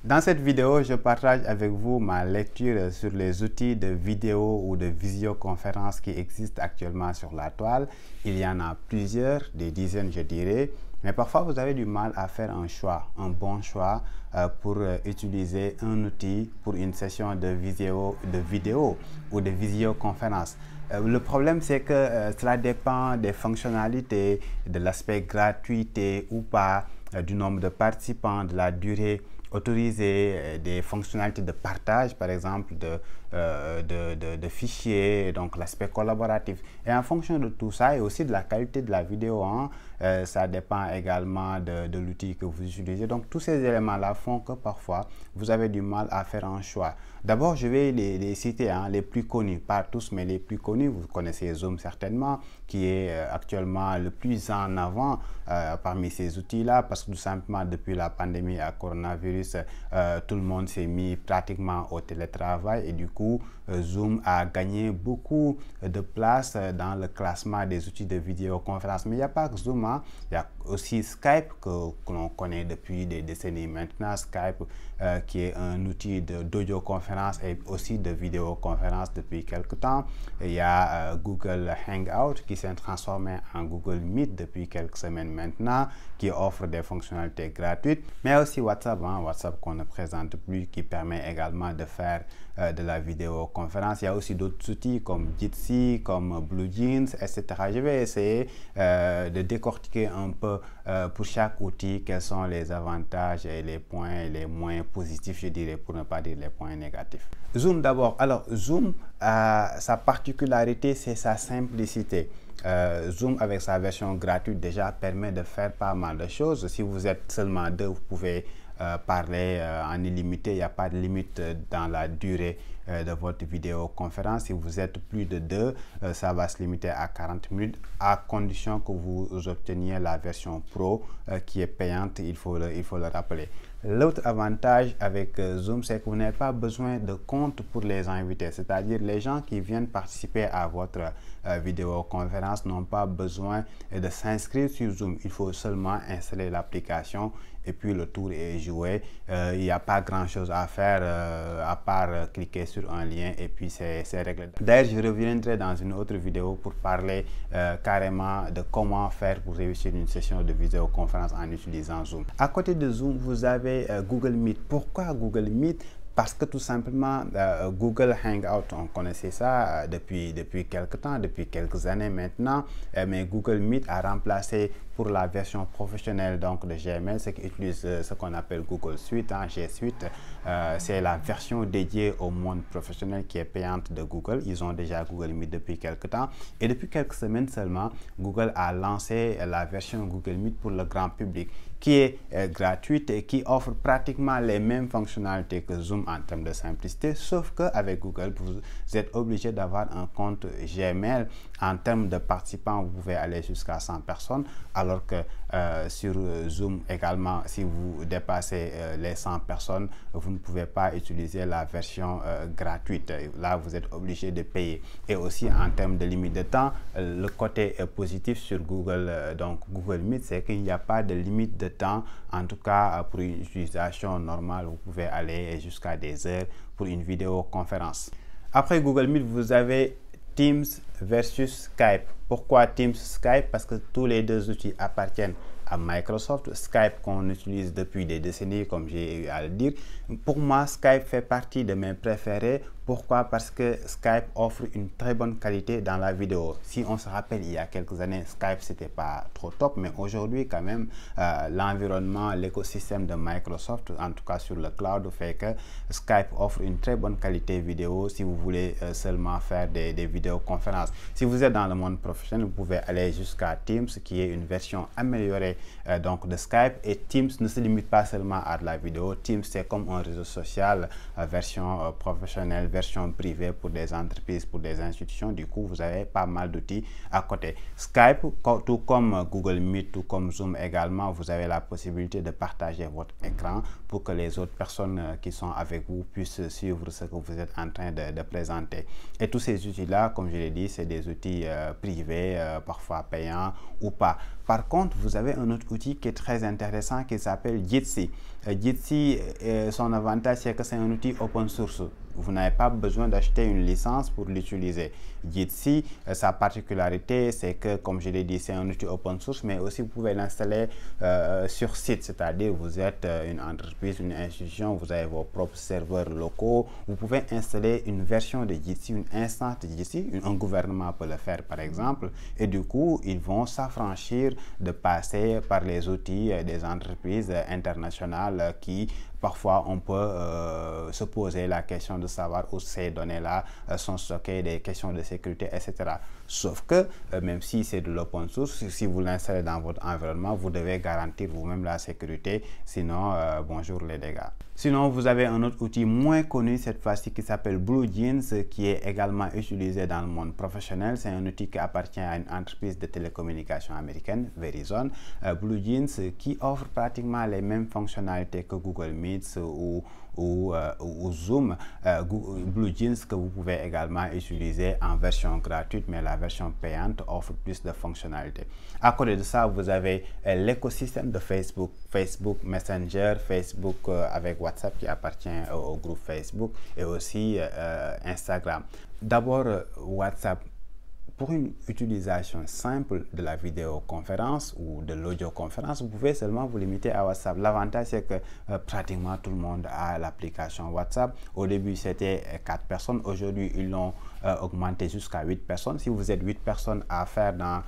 Dans cette vidéo, je partage avec vous ma lecture sur les outils de vidéo ou de visioconférence qui existent actuellement sur la toile. Il y en a plusieurs, des dizaines je dirais, mais parfois vous avez du mal à faire un choix, un bon choix pour utiliser un outil pour une session de vidéo ou de visioconférence. Le problème, c'est que cela dépend des fonctionnalités, de l'aspect gratuité ou pas, du nombre de participants, de la durée autorisée, des fonctionnalités de partage, par exemple, de fichiers, donc l'aspect collaboratif. Et en fonction de tout ça et aussi de la qualité de la vidéo, ça dépend également de l'outil que vous utilisez. Donc, tous ces éléments-là font que parfois, vous avez du mal à faire un choix. D'abord, je vais les citer, les plus connus, pas tous, mais les plus connus. Vous connaissez Zoom certainement, qui est actuellement le plus en avant parmi ces outils-là, parce que tout simplement, depuis la pandémie à coronavirus, tout le monde s'est mis pratiquement au télétravail et du coup, Zoom a gagné beaucoup de place dans le classement des outils de vidéoconférence. Mais il n'y a pas que Zoom, il y a aussi Skype que l'on connaît depuis des décennies maintenant. Skype qui est un outil d'audioconférence et aussi de vidéoconférence depuis quelque temps. Il y a Google Hangout qui s'est transformé en Google Meet depuis quelques semaines maintenant, qui offre des fonctionnalités gratuites, mais aussi WhatsApp, WhatsApp qu'on ne présente plus, qui permet également de faire de la vidéoconférence. Il y a aussi d'autres outils comme Jitsi, comme BlueJeans, etc. Je vais essayer de décortiquer un peu pour chaque outil quels sont les avantages et les points les moins positifs, je dirais, pour ne pas dire les points négatifs. Zoom d'abord. Alors, Zoom, sa particularité, c'est sa simplicité. Zoom, avec sa version gratuite, déjà permet de faire pas mal de choses. Si vous êtes seulement deux, vous pouvez parler en illimité. Il n'y a pas de limite dans la durée de votre vidéoconférence. Si vous êtes plus de deux, ça va se limiter à 40 minutes, à condition que vous obteniez la version Pro qui est payante, il faut le rappeler. L'autre avantage avec Zoom, c'est que vous n'avez pas besoin de compte pour les invités, c'est-à-dire les gens qui viennent participer à votre vidéoconférence n'ont pas besoin de s'inscrire sur Zoom. Il faut seulement installer l'application et puis le tour est joué. Il n'y a pas grand-chose à faire à part cliquer sur un lien et puis c'est réglé. D'ailleurs, je reviendrai dans une autre vidéo pour parler carrément de comment faire pour réussir une session de vidéoconférence en utilisant Zoom. À côté de Zoom, vous avez Google Meet. Pourquoi Google Meet? Parce que tout simplement, Google Hangout, on connaissait ça depuis quelques temps, depuis quelques années maintenant, mais Google Meet a remplacé pour la version professionnelle donc de Gmail, ce qui utilise ce qu'on appelle Google Suite, G Suite. C'est la version dédiée au monde professionnel qui est payante de Google. Ils ont déjà Google Meet depuis quelques temps et depuis quelques semaines seulement, Google a lancé la version Google Meet pour le grand public qui est gratuite et qui offre pratiquement les mêmes fonctionnalités que Zoom en termes de simplicité, sauf qu'avec Google, vous êtes obligé d'avoir un compte Gmail. En termes de participants, vous pouvez aller jusqu'à 100 personnes, alors que sur Zoom également, si vous dépassez les 100 personnes, vous ne pouvez pas utiliser la version gratuite. Là, vous êtes obligé de payer. Et aussi, en termes de limite de temps, le côté positif sur Google, donc Google Meet, c'est qu'il n'y a pas de limite de temps. En tout cas, pour une utilisation normale, vous pouvez aller jusqu'à des heures pour une vidéoconférence. Après Google Meet, vous avez Teams versus Skype. Pourquoi Teams, Skype? Parce que tous les deux outils appartiennent à Microsoft. Skype qu'on utilise depuis des décennies, comme j'ai eu à le dire. Pour moi, Skype fait partie de mes préférés. Pourquoi? Parce que Skype offre une très bonne qualité dans la vidéo. Si on se rappelle, il y a quelques années, Skype, c'était pas trop top, mais aujourd'hui, quand même, l'environnement, l'écosystème de Microsoft, en tout cas sur le cloud, fait que Skype offre une très bonne qualité vidéo si vous voulez seulement faire des vidéoconférences. Si vous êtes dans le monde professionnel, vous pouvez aller jusqu'à Teams, qui est une version améliorée donc de Skype. Et Teams ne se limite pas seulement à de la vidéo. Teams, c'est comme un réseau social version professionnelle, version privée pour des entreprises, pour des institutions. Du coup, vous avez pas mal d'outils à côté. Skype, tout comme Google Meet, tout comme Zoom également, vous avez la possibilité de partager votre écran pour que les autres personnes qui sont avec vous puissent suivre ce que vous êtes en train de présenter. Et tous ces outils-là, comme je l'ai dit, c'est des outils privés, parfois payants ou pas. Par contre, vous avez un autre outil qui est très intéressant qui s'appelle Jitsi. Jitsi, son avantage, c'est que c'est un outil open source. Vous n'avez pas besoin d'acheter une licence pour l'utiliser. Jitsi, sa particularité, c'est que, comme je l'ai dit, c'est un outil open source, mais aussi vous pouvez l'installer sur site, c'est-à-dire vous êtes une entreprise, une institution, vous avez vos propres serveurs locaux, vous pouvez installer une version de Jitsi, une instance de Jitsi, un gouvernement peut le faire par exemple, et du coup, ils vont s'affranchir de passer par les outils des entreprises internationales qui parfois on peut se poser la question de savoir où ces données-là sont stockées, des questions de sécurité, etc. Sauf que même si c'est de l'open source, si vous l'installez dans votre environnement, vous devez garantir vous-même la sécurité, sinon bonjour les dégâts. Sinon, vous avez un autre outil moins connu cette fois-ci qui s'appelle BlueJeans, qui est également utilisé dans le monde professionnel. C'est un outil qui appartient à une entreprise de télécommunications américaine, Verizon. BlueJeans qui offre pratiquement les mêmes fonctionnalités que Google Meet ou Zoom. BlueJeans que vous pouvez également utiliser en version gratuite, mais la version payante offre plus de fonctionnalités. À côté de ça, vous avez l'écosystème de Facebook, Facebook Messenger, Facebook avec WhatsApp qui appartient au groupe Facebook, et aussi Instagram. D'abord, WhatsApp. Pour une utilisation simple de la vidéoconférence ou de l'audioconférence, vous pouvez seulement vous limiter à WhatsApp. L'avantage, c'est que pratiquement tout le monde a l'application WhatsApp. Au début, c'était 4 personnes. Aujourd'hui, ils l'ont augmenté jusqu'à 8 personnes. Si vous êtes 8 personnes à faire dans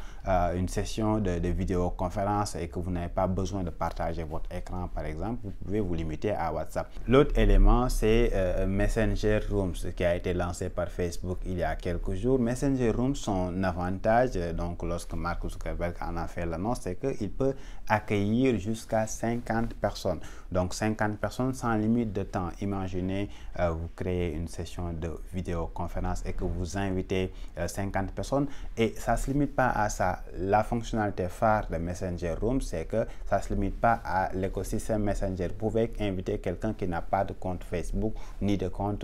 une session de vidéoconférence et que vous n'avez pas besoin de partager votre écran, par exemple, vous pouvez vous limiter à WhatsApp. L'autre élément, c'est Messenger Rooms qui a été lancé par Facebook il y a quelques jours. Messenger Rooms sont avantage, donc lorsque Mark Zuckerberg en a fait l'annonce, c'est qu'il peut accueillir jusqu'à 50 personnes. Donc 50 personnes sans limite de temps. Imaginez, vous créez une session de vidéoconférence et que vous invitez 50 personnes, et ça ne se limite pas à ça. La fonctionnalité phare de Messenger Rooms, c'est que ça ne se limite pas à l'écosystème Messenger. Vous pouvez inviter quelqu'un qui n'a pas de compte Facebook ni de compte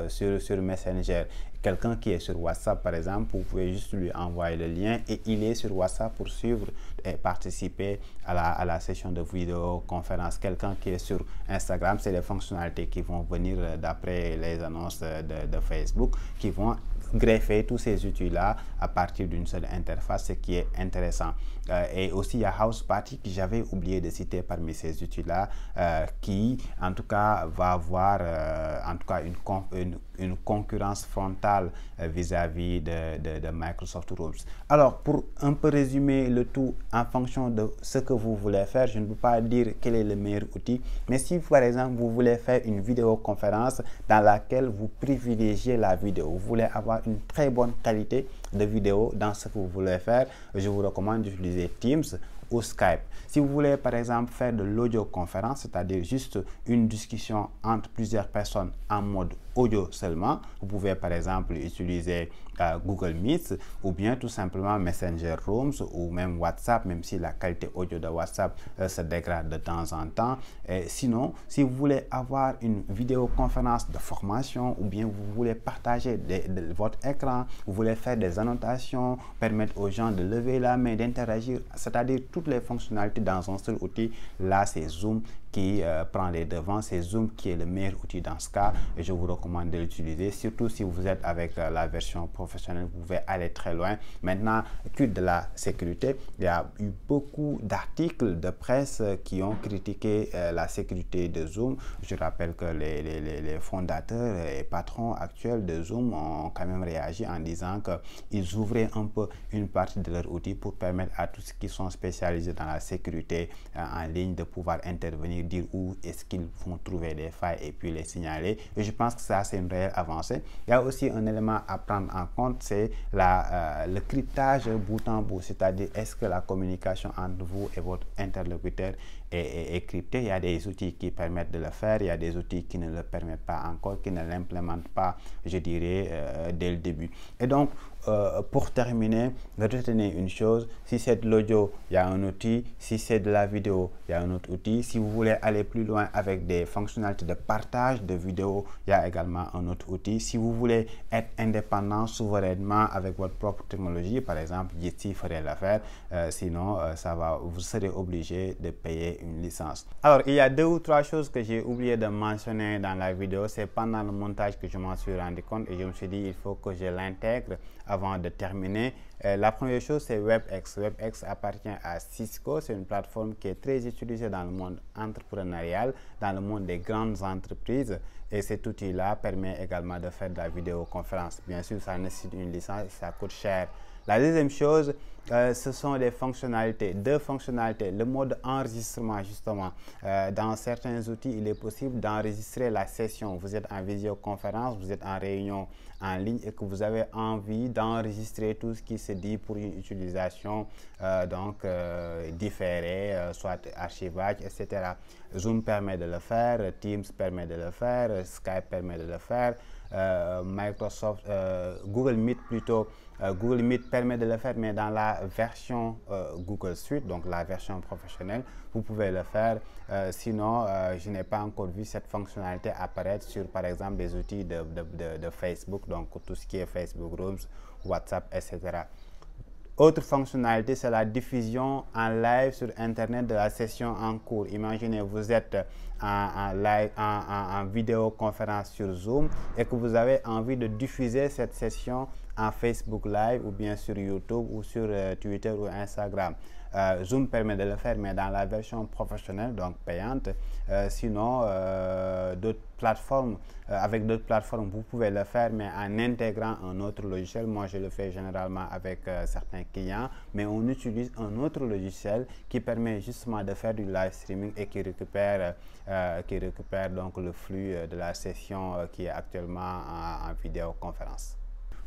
sur Messenger. Quelqu'un qui est sur WhatsApp, par exemple, vous pouvez juste lui envoyer le lien et il est sur WhatsApp pour suivre et participer à la session de vidéoconférence. Quelqu'un qui est sur Instagram, c'est les fonctionnalités qui vont venir d'après les annonces de Facebook, qui vont greffer tous ces outils-là à partir d'une seule interface, ce qui est intéressant. Et aussi, il y a House Party que j'avais oublié de citer parmi ces outils-là, qui, en tout cas, va avoir en tout cas une concurrence frontale vis-à-vis de Microsoft Rooms. Alors, pour un peu résumer le tout en fonction de ce que vous voulez faire, je ne peux pas dire quel est le meilleur outil, mais si, par exemple, vous voulez faire une vidéoconférence dans laquelle vous privilégiez la vidéo, vous voulez avoir une très bonne qualité de vidéo dans ce que vous voulez faire, je vous recommande d'utiliser Teams ou Skype. Si vous voulez par exemple faire de l'audioconférence, c'est-à-dire juste une discussion entre plusieurs personnes en mode audio seulement, vous pouvez par exemple utiliser Google Meet ou bien tout simplement Messenger Rooms ou même WhatsApp, même si la qualité audio de WhatsApp se dégrade de temps en temps. Et sinon, si vous voulez avoir une vidéoconférence de formation ou bien vous voulez partager votre écran, vous voulez faire des annotations, permettre aux gens de lever la main, d'interagir, c'est-à-dire toutes les fonctionnalités dans un seul outil, là c'est Zoom qui prend les devants, c'est Zoom qui est le meilleur outil dans ce cas, et je vous recommande de l'utiliser, surtout si vous êtes avec la version professionnelle, vous pouvez aller très loin. Maintenant, quid de la sécurité, il y a eu beaucoup d'articles de presse qui ont critiqué la sécurité de Zoom. Je rappelle que les fondateurs et patrons actuels de Zoom ont quand même réagi en disant qu'ils ouvraient un peu une partie de leur outil pour permettre à tous ceux qui sont spécialisés dans la sécurité en ligne de pouvoir intervenir venir dire où est-ce qu'ils vont trouver des failles et puis les signaler. Et je pense que ça, c'est une réelle avancée. Il y a aussi un élément à prendre en compte, c'est le cryptage bout en bout, c'est-à-dire est-ce que la communication entre vous et votre interlocuteur est cryptée. Il y a des outils qui permettent de le faire, il y a des outils qui ne le permettent pas encore, qui ne l'implémentent pas, je dirais, dès le début. Et donc, pour terminer, retenez une chose, si c'est de l'audio, il y a un outil, si c'est de la vidéo, il y a un autre outil. Si vous voulez aller plus loin avec des fonctionnalités de partage de vidéos, il y a également un autre outil. Si vous voulez être indépendant souverainement avec votre propre technologie, par exemple, Jitsi ferait l'affaire, sinon vous serez obligé de payer une licence. Alors, il y a 2 ou 3 choses que j'ai oublié de mentionner dans la vidéo. C'est pendant le montage que je m'en suis rendu compte et je me suis dit il faut que je l'intègre avant de terminer. La première chose, c'est WebEx. WebEx appartient à Cisco. C'est une plateforme qui est très utilisée dans le monde entrepreneurial, dans le monde des grandes entreprises. Et cet outil-là permet également de faire de la vidéoconférence. Bien sûr, ça nécessite une licence et ça coûte cher. La deuxième chose, ce sont des fonctionnalités, 2 fonctionnalités. Le mode enregistrement, justement. Dans certains outils, il est possible d'enregistrer la session. Vous êtes en visioconférence, vous êtes en réunion en ligne et que vous avez envie d'enregistrer tout ce qui se dit pour une utilisation différée, soit archivage, etc. Zoom permet de le faire, Teams permet de le faire, Skype permet de le faire, Google Meet plutôt. Google Meet permet de le faire, mais dans la version Google Suite, donc la version professionnelle, vous pouvez le faire. Sinon, je n'ai pas encore vu cette fonctionnalité apparaître sur, par exemple, des outils de Facebook, donc tout ce qui est Facebook Rooms, WhatsApp, etc. Autre fonctionnalité, c'est la diffusion en live sur Internet de la session en cours. Imaginez, vous êtes en vidéoconférence sur Zoom et que vous avez envie de diffuser cette session en Facebook Live ou bien sur YouTube ou sur Twitter ou Instagram. Zoom permet de le faire, mais dans la version professionnelle, donc payante. Sinon, d'autres plateformes, avec d'autres plateformes, vous pouvez le faire, mais en intégrant un autre logiciel. Moi, je le fais généralement avec certains clients, mais on utilise un autre logiciel qui permet justement de faire du live streaming et qui récupère donc le flux de la session qui est actuellement en vidéoconférence.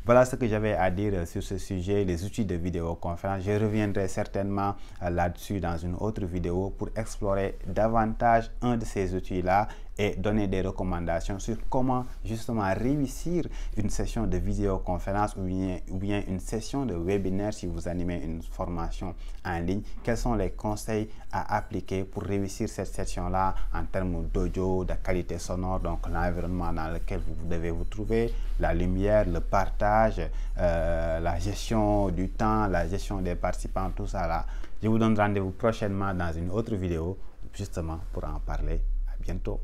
Voilà ce que j'avais à dire sur ce sujet, les outils de vidéoconférence. Je reviendrai certainement là-dessus dans une autre vidéo pour explorer davantage un de ces outils-là et donner des recommandations sur comment justement réussir une session de vidéoconférence ou bien une session de webinaire si vous animez une formation en ligne. Quels sont les conseils à appliquer pour réussir cette session-là en termes d'audio, de qualité sonore, donc l'environnement dans lequel vous devez vous trouver, la lumière, le partage, la gestion du temps, la gestion des participants, tout ça là. Je vous donne rendez-vous prochainement dans une autre vidéo justement pour en parler. À bientôt.